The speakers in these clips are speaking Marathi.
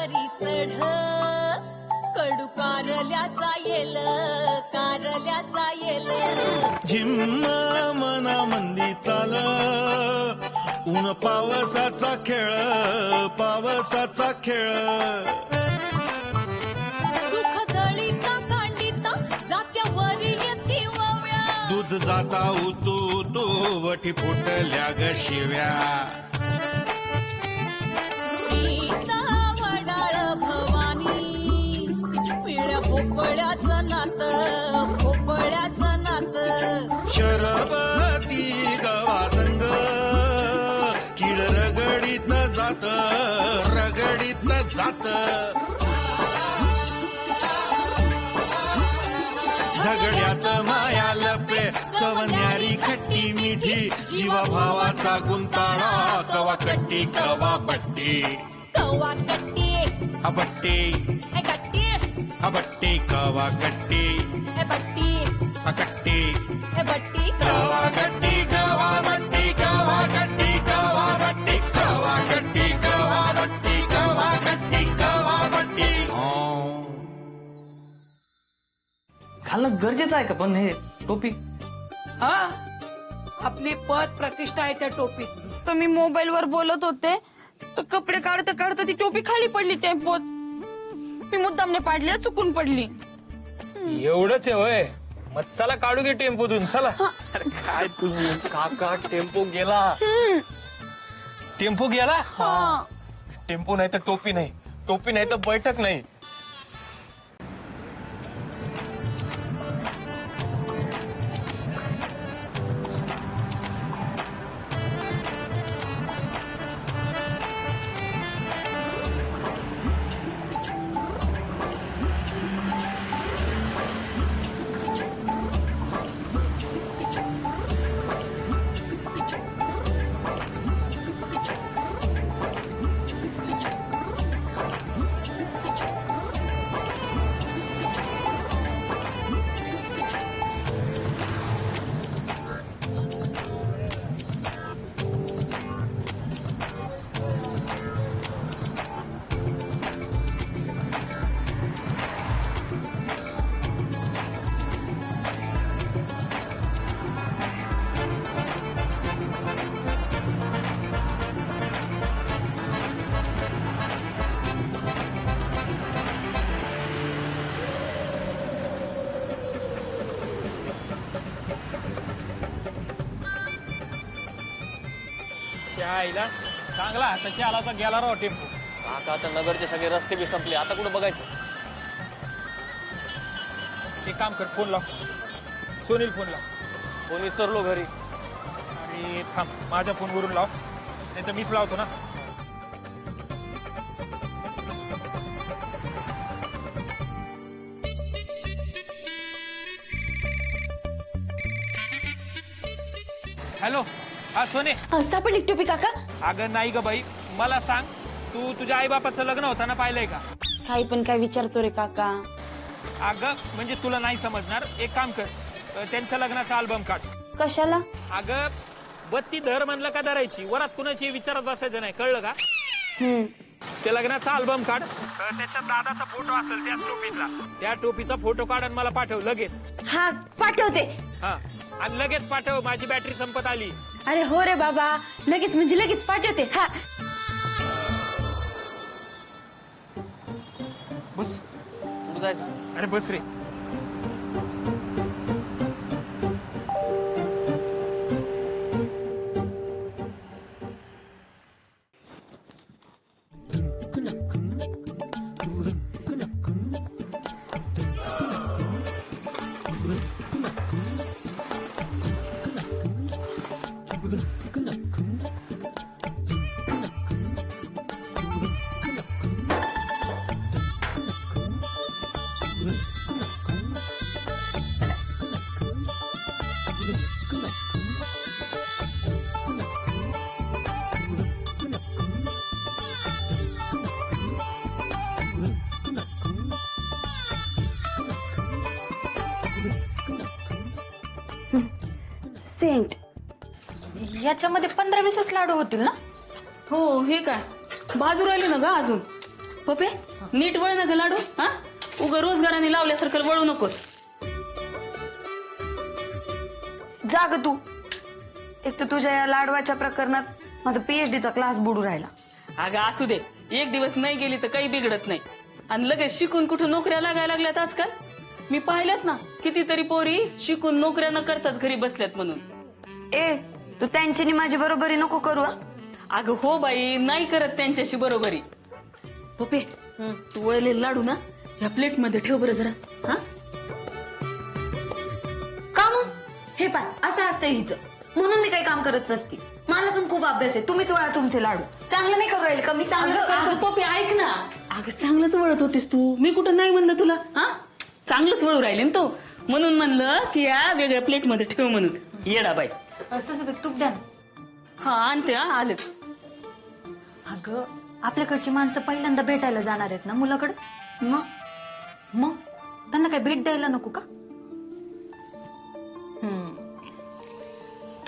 वरी चढ कडू कारल्याचा येल झिम्म मना मंदी चाल ऊन पावसाचा खेळ सुख दळीता कांडिता जात्यावरी येती वव्या दूध जाता उतू तो वठी फुटल्या ग शिव्या गीता वडाळ भवानी पिळ्या भोपळ्याचं नात शरबती गवा संग किड रगडीत जात झगड्यात माया लपे सवन्यारी खट्टी मिठी जीवा भावाचा गुंताळा कवा कट्टी कवा बट्टी अबट्टी अबट्टी कवा कट्टी बट्टी अकट्टी बट्टी कवा कट्टी कवा बट्टी कवा कट्टी कवा बट्टी कवा कट्टी कवा बट्टी कवा कट्टी कवा बट्टी घालणं गरजेचं आहे का पण हे टोपी? हा आपली पद प्रतिष्ठा आहे त्या टोपीत. तर मी मोबाईल वर बोलत होते तर कपडे काढता काढता ती टोपी खाली पडली टेम्पोत. मी मुद्दामने पाडली चुकून पडली. एवढंच आहे होय? मग चला काढू घे टेम्पोतून चला. अरे काय तुम्ही काका टेम्पो गेला. टेम्पो गेला? हा टेम्पो नाही तर टोपी नाही, टोपी नाही तर बैठक नाही. आईला चांगला तशी आला तर गेला राव टेम्पो. काका आता नगरचे सगळे रस्ते बी संपले, आता कुठं बघायचं? एक काम कर, फोन लाव. सोनील फोन लाव. फोन विसरलो घरी. अरे थांब, माझ्या फोनवरून लाव, नाही तर मीच लावतो ना. हॅलो, हा सोने. सापडली टोपी काका? अगं नाही ग बाई, मला सांग, तू तुझ्या आई बापाचं लग्न होताना पाहिलंय का? काही पण काय विचारतो रे काका. अगं म्हणजे तुला नाही समजणार, एक काम कर, त्यांच्या लग्नाचा अल्बम काढ. कशाला? अगं बत्ती धर म्हणलं का धरायची, वरात कुणाची विचारत बसायचं नाही, कळलं का? ते लग्नाचा अल्बम काढ, त्याच्यात दादाचा फोटो असेल त्याच टोपीतला, त्या टोपीचा फोटो काढ आणि मला पाठव लगेच. हा पाठवते. हा आणि लगेच पाठव, माझी बॅटरी संपत आली. अरे हो रे बाबा, लगेच म्हणजे लगेच पाठवते. हा बस. कुठं जायचं? अरे बस रे. सेंट. याच्यामध्ये 15-20 लाडू होतील ना? हो, हे काय भाजू राहिले ना ग अजून. पप्पे नीट वळ ना ग लाडू हा उगा रोजगाराने लावल्यासारखं वळू नकोस. जाग तू एक तर तुझ्या या लाडवाच्या प्रकरणात माझा PhD चा क्लास बुडू राहिला. अगं असू दे एक दिवस नाही गेली तर काही बिघडत नाही आणि लगेच शिकून कुठं नोकऱ्या लागायला लागल्यात आजकाल. मी पाहिल्यात ना कितीतरी पोरी शिकून नोकऱ्या न करताच घरी बसल्यात म्हणून. ए तू त्यांची माझी बरोबरी नको करू. अगं हो बाई नाही करत त्यांच्याशी बरोबरी. पप्पे तू वळलेला लाडू ना या प्लेट मध्ये ठेव बरं जरा. हा का मग हे पाय असं असतंय हिचं म्हणून मी काही काम करत नसती. मला पण खूप अभ्यास आहे. तुम्हीच वळा तुमचे लाडू. चांगलं नाही करू राहिले का मी चांगलं अगं पप्पे ऐक ना. अगं चांगलंच वळत होतीस तू. मी कुठं नाही म्हणलं तुला. हा चांगलंच वळू राहिले ना तू म्हणून म्हणलं की या वेगळ्या प्लेट मध्ये ठेव म्हणून. येडा बाई. असं तूप द्या ना. हा आणते हा आलेच. अगं आपल्याकडची माणसं पहिल्यांदा भेटायला जाणार आहेत ना मुलाकडे. मग त्यांना काय भेट द्यायला नको का.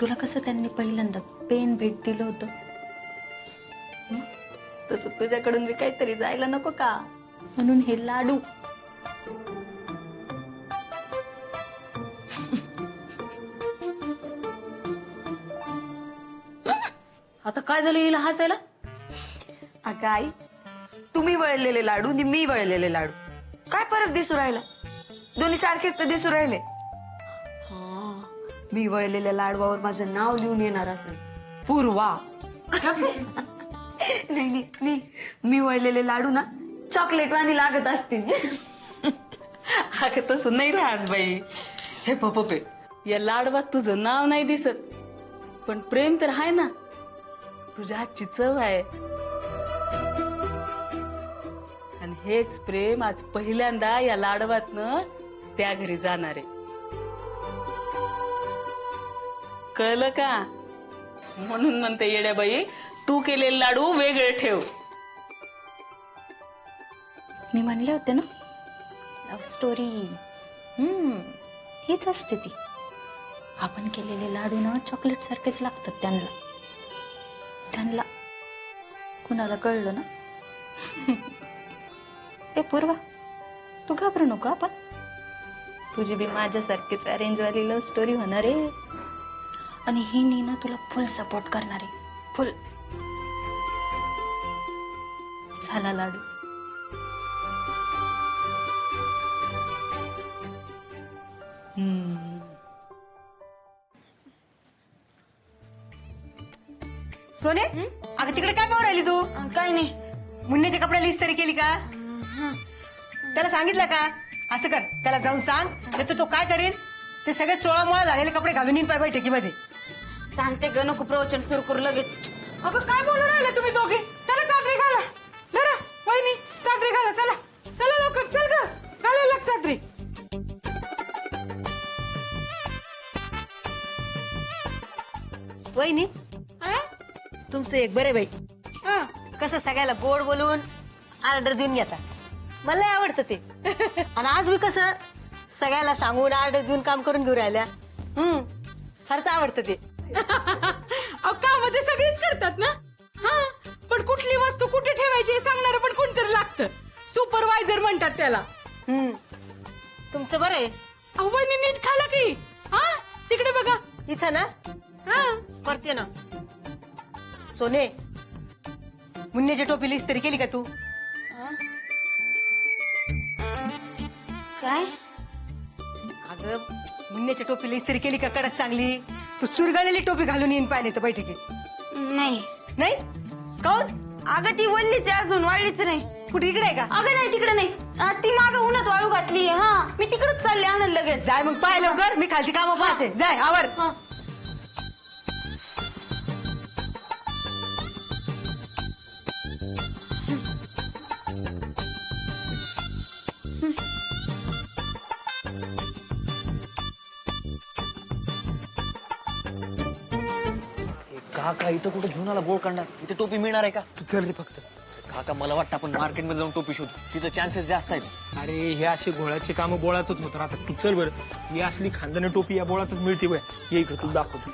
तुला कसं त्यांनी पहिल्यांदा पेन भेट दिलं होतं तसं तुझ्याकडून मी काहीतरी जायला नको का म्हणून हे लाडू. आता काय झालं हिला हसायला. अगं आई तुम्ही वळलेले लाडू आणि मी वळलेले लाडू काय फरक दिसू राहिला. दोन्ही सारखेच तर दिसू राहिले. मी वळलेल्या लाडवावर माझं नाव लिहून येणार असेल पूर्वा. नाही मी वळलेले लाडू ना चॉकलेट वाणी लागत असतील. अगं तसं नाही राहत बाई. हे पप्पे या लाडवात तुझं नाव नाही दिसत पण प्रेम तर आहे ना. तुझ्या हातची चव आहे आणि हेच प्रेम आज पहिल्यांदा या लाडवातनं त्या घरी जाणार आहे. कळलं का. म्हणून म्हणते येड्याबाई तू केलेले लाडू वेगळे ठेव. मी म्हणले होते ना लव्ह स्टोरी हीच असते ती. आपण केलेले लाडू ना चॉकलेट सारखेच लागतात त्यांना कुणाला कळलं ना. ए पूर्वा तू घाबरू नको. आपण तुझी बी माझ्यासारखीच अरेंज वाली लव्ह स्टोरी होणार आहे आणि ही नीना तुला फुल सपोर्ट करणार आहे. फुल. झाला लाडू. सोने अगं तिकडे काय पाहू राहिली तू. काय नाही मुन्नेच्या कपड्याला इस्त्री केली का. त्याला सांगितलं का असं कर त्याला जाऊन सांग नाही तर तो काय करेल ते सगळे चोळामोळा झालेले कपडे घालून येईन पाय बैठकीमध्ये. सांगते ग नको प्रवचन सुरू करू लगेच. अगं काय बोलू राहिले तुम्ही दोघे. चला चादरी घाला. धरा वहिनी चादरी घाला. चला चला लवकर चल ग घाला लाग चादरी. वहिनी तुमचं एक बरे बाई कसं सगळ्याला गोड बोलून ऑर्डर देऊन घेता. मला आवडतं ते. आणि आज मी कसं सगळ्याला सांगून ऑर्डर देऊन काम करून घेऊ राहिल्या. खरंच आवडतं ते. काम ते सगळेच करतात ना. हा पण कुठली वस्तू कुठे ठेवायची हे सांगणार पण कोणतरी लागतं. सुपरवायझर म्हणतात त्याला. तुमचं बरं आहे. वहिनी नीट खाला की. हा तिकडे बघा इथं ना. हा करते ना. सोने मुन्नेच्या टोपीला इस्त्री केली का तू. काय अगं मुन्नेच्या टोपीला इस्त्री केली का कडक चांगली. तू चुरगळलेली टोपी घालून येईन पाय नाही तर बैठकीत. नाही नाही काऊन. अगं ती वल्लीच आहे अजून वाढलीच नाही. कुठे इकडे आहे का. अगं नाही तिकडे नाही. ती मागं उन्हात वाळू घातली. हा मी तिकडेच चालले आणायला लगेच. जाय मग पाय लवकर मी खालची कामं पाहते. जाय आवर. काका इथं कुठं घेऊन आला बोळ काढणार. इथे टोपी मिळणार आहे का. तू चल रे फक्त. काका मला वाटतं आपण मार्केटमध्ये जाऊन टोपी शोधू. तिथं चान्सेस जास्त आहेत. अरे हे असे गोळ्याचे काम बोळातच होत राहतात. तू चल बरं. ही असली खानदानी टोपी या बोळातच मिळते बघ. ये इकडे तू दाखवतो.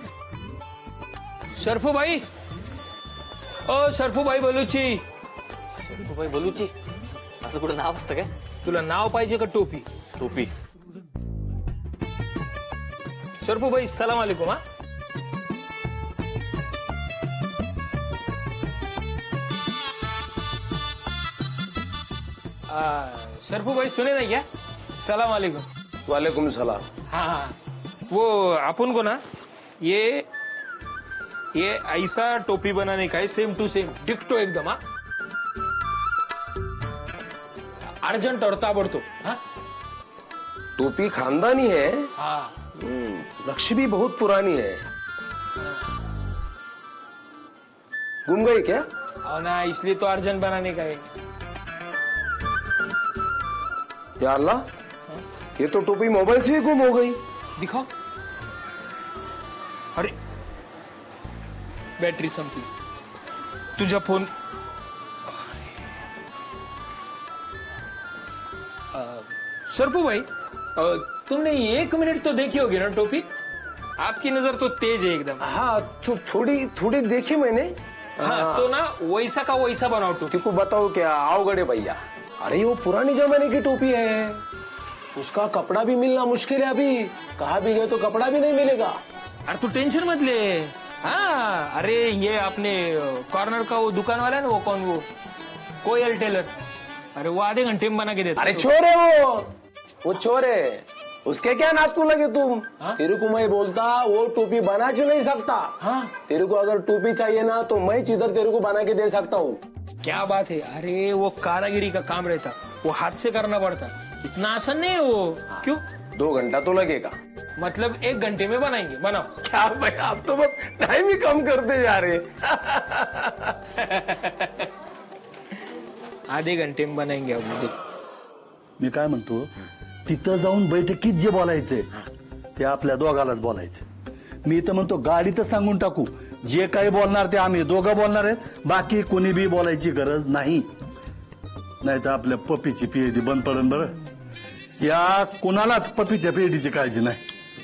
शर्फूबाई ओ शर्फूबाई बलुची. शर्फूबाई बलूची असं कुठं नाव असतं काय? तुला नाव पाहिजे का टोपी? टोपी. सरपू भाई सलाम अलैकुम. हा सरफू भाई सुने नहीं क्या? सलाम अलैकुम. वालेकुम सलाम. हाँ हाँ वो अपन को ना ये ऐसा टोपी बनाने का है, सेम टू सेम डिक्टो एकदम. हाँ अर्जेंट और ताबड़तोड़. हाँ टोपी खानदानी है. हाँ नक्शी भी बहुत पुरानी है. गुम गई क्या? और ना इसलिए तो अर्जेंट बनाने का है. या अल्लाह, ये तो टोपी मोबाइल से ही गुम हो गई. दिखाओ. अरे बॅटरी संपली. तुझा फोन. सरपू भाई तुमने 1 मिनट तो देखी होगी ना टोपी? आपकी नजर तो तेज है एकदम. हाँ तो थोड़ी देखी मैंने. हाँ तो ना वैसा का वैसा बनाओ टोपी. तुमको बताओ क्या अवगढ़ है भैया. अरे वो पुरानी जमाने की टोपी है. उसका कपड़ा भी मिलना मुश्किल है अभी. कहाँ भी गए तो कपड़ा भी नहीं मिलेगा. अरे तू टेंशन मत ले. हाँ अरे ये अपने कॉर्नर का वो दुकान वाला है ना, वो कौन, वो कोयल टेलर. अरे वो आधे घंटे में बना के देता. अरे चोर है वो चोर है. उसके क्या नाक को लगे तुम. तेरे को मैं बोलता वो टोपी बना क्यों नहीं सकता. हाँ तेरे को अगर टोपी चाहिए ना तो मैं इधर तेरे को बना के दे सकता हूँ. क्या बात है. अरे वो कारागिरी का काम रहता, वो हाथ से करना पड़ता. इतना आसान नहीं है वो. क्यों? 2 घंटा तो लगेगा. मतलब 1 घंटे में बनाएंगे. बनाओ. क्या भाई आप तो बस टाइम ही कम करते जा रहे. आधे घंटे में बनाएंगे अब. मी काय म्हणतो, तिथं जाऊन बैठकीत जे बोलायचंय ते आपल्या दोघालाच बोलायचं. मी तर म्हणतो गाडीतच सांगून टाकू, जे काही बोलणार ते आम्ही दोघं बोलणार आहेत, बाकी कोणी बी बोलायची गरज नाही. नाही तर आपल्या पप्पीची पीएचडी बंद पडेल. बरं या कुणालाच पप्पीच्या पीएचडीची काळजी नाही.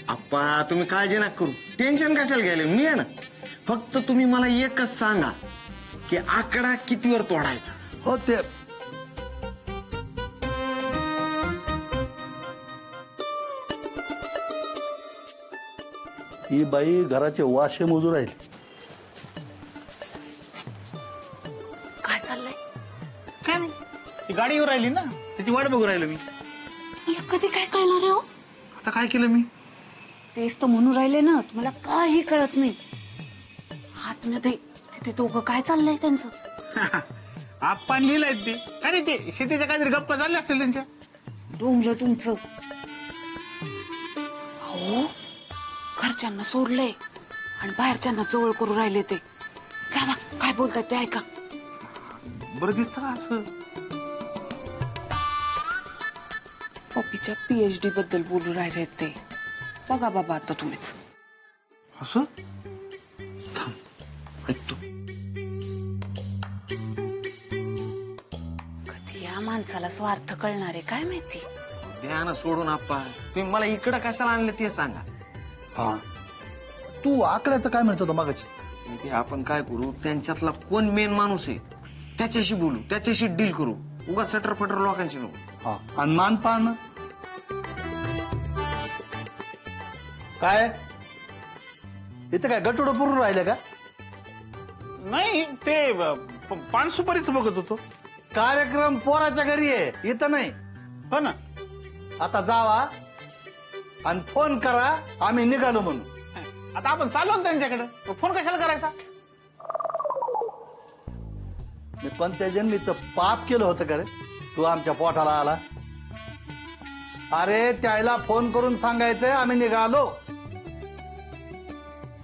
आप्पा तुम्ही काळजी नका करू. टेन्शन कशाला घ्यायला, मी आहे ना. फक्त तुम्ही मला एकच सांगा की आकडा कितीवर तोडायचा. हो ते ही बाई घराचे वाशे मोजू राहील. काय चाललंय? काय नाही, ती गाडी येऊ राहिली ना, त्याची वाट बघू राहिलो मी. मला कधी काय कळणार आहे हो? आता काय केलं मी? तेच तर म्हणून राहिले ना, तुम्हाला काही कळत नाही. आतमध्ये तिथे दोघं काय चाललंय त्यांचं? आपण लिहिलंय ती. अरे ते शेतीच्या काहीतरी गप्पा चालल्या असतील त्यांच्या. डोंबलं तुमचं. अहो घरच्यांना सोडलंय आणि बाहेरच्यांना जवळ करू राहिले ते. जावा काय बोलतात ते ऐका. बरं दिसतं का असं? पप्पीच्या पीएचडी बद्दल बोलू राहिले ते. बघा बाबा आता तुम्हीच. असं थांब ऐकतो. कधी या माणसाला स्वार्थ कळणार आहे काय माहिती. द्या ना सोडून आप्पा. तुम्ही मला इकडं कशाला आणलं ते सांगा. हा तू आकड्याचं काय म्हणतो होता मागाशी? ते आपण काय करू, त्यांच्यातला कोण मेन माणूस आहे त्याच्याशी बोलू, त्याच्याशी डील करू. उगा सटर फटर लोकांशी नको. हा आणि मानपान काय इथं काय गटोडं पुरून राहिले का? नाही ते पान सुपारीच बघत होतो. कार्यक्रम पोराच्या घरी आहे, इथं नाही. हो ना. आता जावा आणि फोन करा, आम्ही निघालो म्हणून. आता आपण चालू ना त्यांच्याकडे, फोन कशाला करायचा? मी कोणत्या जन्मीचं पाप केलं होतं का रे तू आमच्या पोटाला आला? अरे त्याला फोन करून सांगायचंय आम्ही निघालो.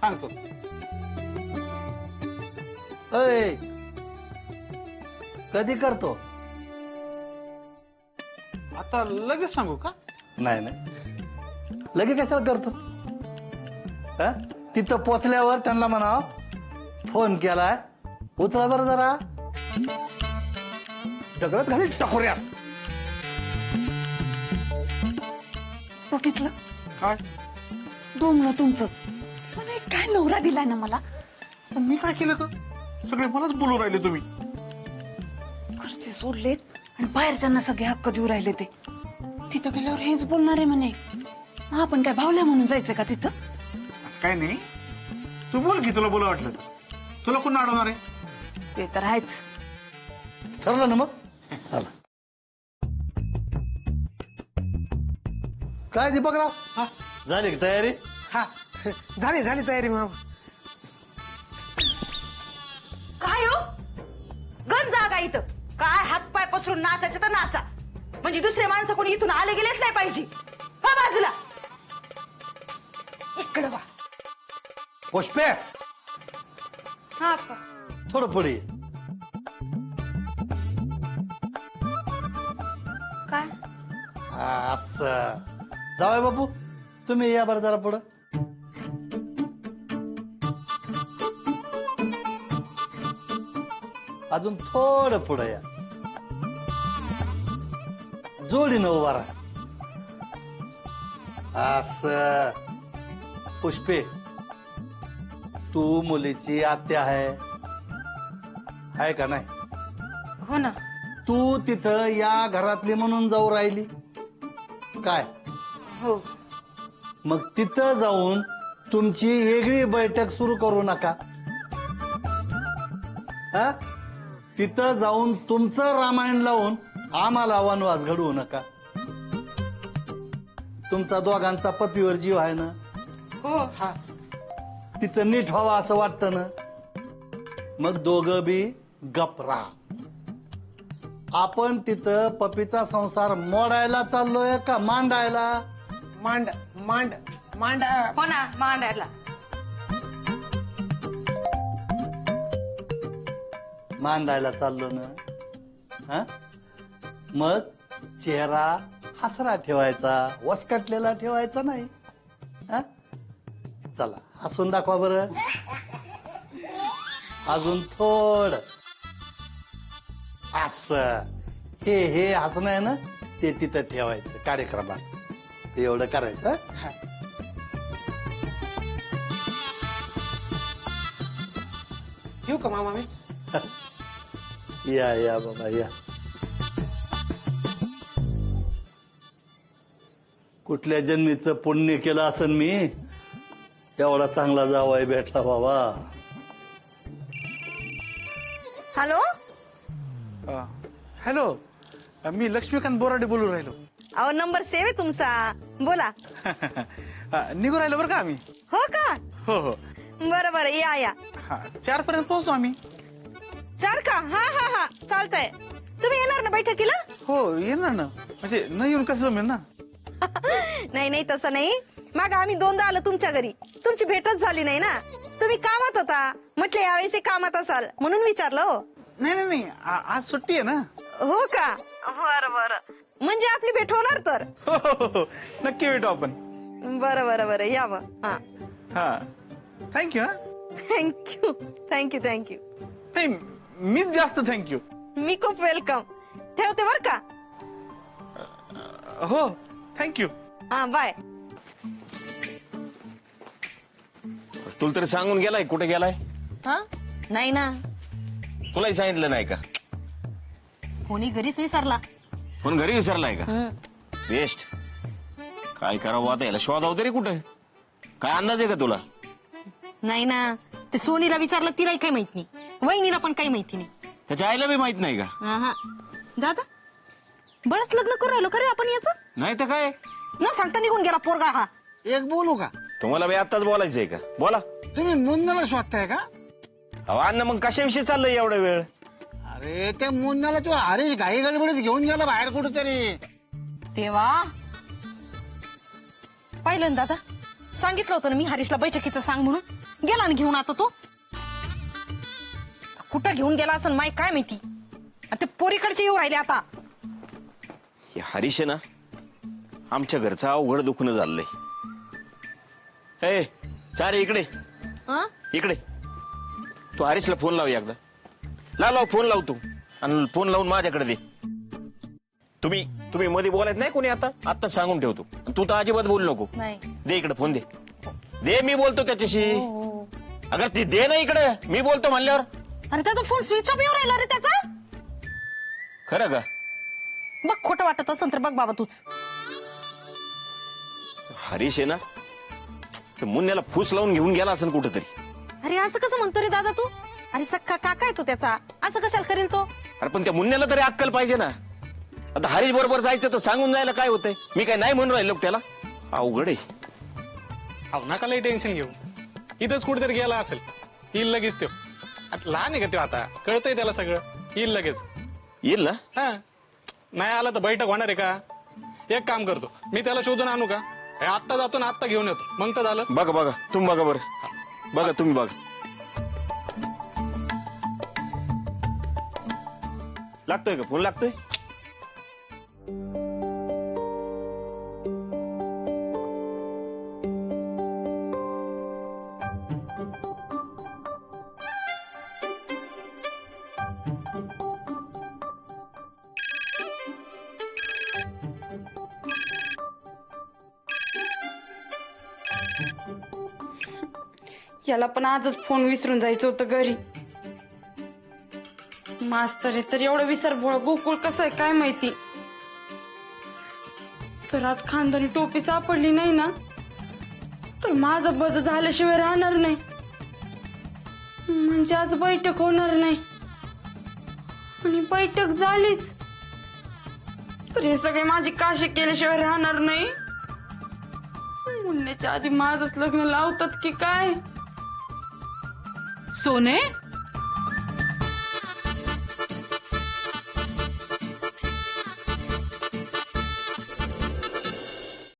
सांगतो. अय कधी करतो? आता लगेच सांगू का? नाही नाही लगे कशाला करतो? हा? तिथं पोचल्यावर त्यांना म्हणा फोन केलाय, उचला बरं जरा. दगडात घाली टकोऱ्यात. बघितलं काय डोंबलं तुमचं. पण एक काय नवरा दिलाय ना मला. मी काय केलं का? सगळे मलाच बोलू राहिले तुम्ही. घरचे सोडलेत आणि बाहेरच्यांना सगळे हक्क देऊ राहिले ते. तिथं गेल्यावर हेच बोलणार आहे म्हणे. आपण काय भावल्या म्हणून जायचं का तिथं? असं काय नाही, तू बोल की तुला बोला वाटलं तर. तुला कोण अडवणार आहे? ते तर आहेच. ठरलं ना मग? चला. काय दीपकराव, झाली का तयारी? हा झाली तयारी मामा. काय हो गण जागा इथं काय हातपाय पसरून नाचायचं तर नाचा, म्हणजे दुसरे माणसं कोणी इथून आले गेलेच नाही पाहिजे. हा बाजूला इकडं वा. पुष्पे हा थोडं पुढे ये. काय असं जावय बापू, तुम्ही या बरं जरा पुढं. अजून थोडं पुढं या. जोडीनं उभा राहा. असं. पुष्पे, तू मुलीची आत्या आहे का नाही? हो ना. तू तिथं या घरातली म्हणून जाऊ राहिली काय? हो. मग तिथं जाऊन तुमची वेगळी बैठक सुरू करू नका. हा? तिथं जाऊन तुमचं रामायण लावून आम्हाला वनवास घडवू नका. तुमचा दोघांचा पपीवर जीव आहे ना? हो. हा. तिचं नीट व्हावं असं वाटतं ना? मग दोघं बी गप राहा. आपण तिथं पपीचा संसार मोडायला चाललोय का मांडायला? मांडा. हो ना, मांडायला. मांडायला चाललो ना? हा? मग चेहरा हसरा ठेवायचा, वसकटलेला ठेवायचा नाही. हा? चला हसून दाखवा बरं. अजून थोडं. असं. हे हसणं आहे ना, ते तिथं ठेवायचं कार्यक्रमात. एवढं करायचं. येऊ का मामा मी? या बाबा या. कुठल्या जन्मीचं पुण्य केलं असन मी, एवढा चांगला जावाई भेटला बाबा. हॅलो. हॅलो, मी लक्ष्मीकांत बोराडे बोलून राहिलो. अहो नंबर सेव्ह आहे तुमचा, बोला. निघून राहिलो बरं का आम्ही. हो का? हो. बरं बरं, या. 4 पर्यंत पोहोचतो आम्ही. 4 का? हा चालतंय. तुम्ही येणार ना बैठकीला? हो येणार ना, म्हणजे न येऊन कसं जमेल ना. नाही तसं नाही. माग आम्ही 2दा आलो तुमच्या घरी, तुमची भेटच झाली नाही ना. तुम्ही कामात होता, म्हटले यावेळेस कामात असाल म्हणून विचारलं. हो. नाही आज सुट्टी आहे ना. हो का? बरं म्हणजे आपली भेट होणार तर. हो, नक्की भेटू आपण. बरं या मग. हा थँक्यू. थँक्यू. नाही मीच जास्त थँक्यू. मी खूप वेलकम. ठेवते बर का. हो थँक्यू. हा बाय. तुला तरी सांगून गेलाय कुठे गेलाय? हा नाही ना, तुलाही सांगितलं नाही का? कोणी घरीच विसरला. पण घरी विसरलाय का? वेस्ट. काय करावं आता, याला शोधावं तरी कुठे? काय अंदाज आहे का तुला? नाही ना, ते सोनीला विचारलं, तिलाही काही माहित नाही, वहिनीला पण काही माहिती नाही. त्याच्या आईला बी माहित नाही का? हा दादा बरंच लग्न करू राहिलो का रे आपण याचं? नाही तर काय, न सांगता निघून गेला पोरगा हा. एक बोलू का? तुम्हाला बी आताच बोलायचंय का? बोला. तुम्ही मुन्नाला शोधताय का? अहो अण्णा मग कशाविषयी चाललंय एवढा वेळ? अरे त्या मुन्नाला तू हरीश घाई गडबडीत घेऊन गेला बाहेर कुठेतरी. तेव्हा पाहिलं ना दादा, सांगितलं होतं ना मी हरीशला बैठकीचं सांग म्हणून. गेला ना घेऊन. आता तो कुठं घेऊन गेला असं माय काय माहिती. ते पोरीकडचे येऊ राहिले आता. हे हरीश आहे ना, आमच्या घरचं अवघड दुखणं झालंय. ए सारे इकडे इकडे. तू हरीशला फोन लाव एकदा. लाव फोन लाव तू, आणि फोन लावून माझ्याकडे दे. तुम्ही मध्ये बोलायचं नाही कोणी. आता सांगून ठेवतो. तू तर अजिबात बोलू नको. दे इकडे फोन. दे मी बोलतो त्याच्याशी. अगर ती दे ना इकडे, मी बोलतो म्हणल्यावर. अरे त्याचा फोन स्विच ऑफ येऊ राहिला रे त्याचा. खरं का? बघ खोटं वाटत असेल तर बघ बाबा तूच. हरीश आहे ना, तर मुन्याला फूस लावून घेऊन गेला असेल कुठेतरी. अरे असं कसं म्हणतो रे दादा तू? अरे सख्खा काका आहे तो त्याचा, असं कशाला करेल तो? अरे पण त्या मुन्याला तरी अक्कल पाहिजे ना. आता हरीश बरोबर जायचं तर सांगून जायला काय होतंय? मी काय नाही म्हणून राहिलो त्याला. अवघड आहे. अहो नका लई टेन्शन घेऊ, इथंच कुठेतरी गेला असेल, येईल लगेच तो. आता लहान आहे का तो, आता कळतंय त्याला सगळं, येईल लगेच. येईल ना? हा, नाही आला तर बैठक होणार आहे का? एक काम करतो, मी त्याला शोधून आणू का? आत्ता जातो ना, आत्ता घेऊन येतो, मग तर झालं. बघा बघा तुम्ही बघा बरं, बघा तुम्ही बघा. लागतोय का फोन? लागतोय. याला पण आजच फोन विसरून जायचं होतं घरी. मास्तर आहे तर एवढं विसरभोळ गोकुळ कसं आहे काय माहिती. जर आज खानदानी टोपी सापडली नाही ना तर माझं बज झाल्याशिवाय राहणार नाही. म्हणजे आज बैठक होणार नाही, आणि बैठक झालीच तर हे सगळे माझी काशी केल्याशिवाय राहणार नाही. मुन्याच्या आधी माझंच लग्न लावतात की काय? सोने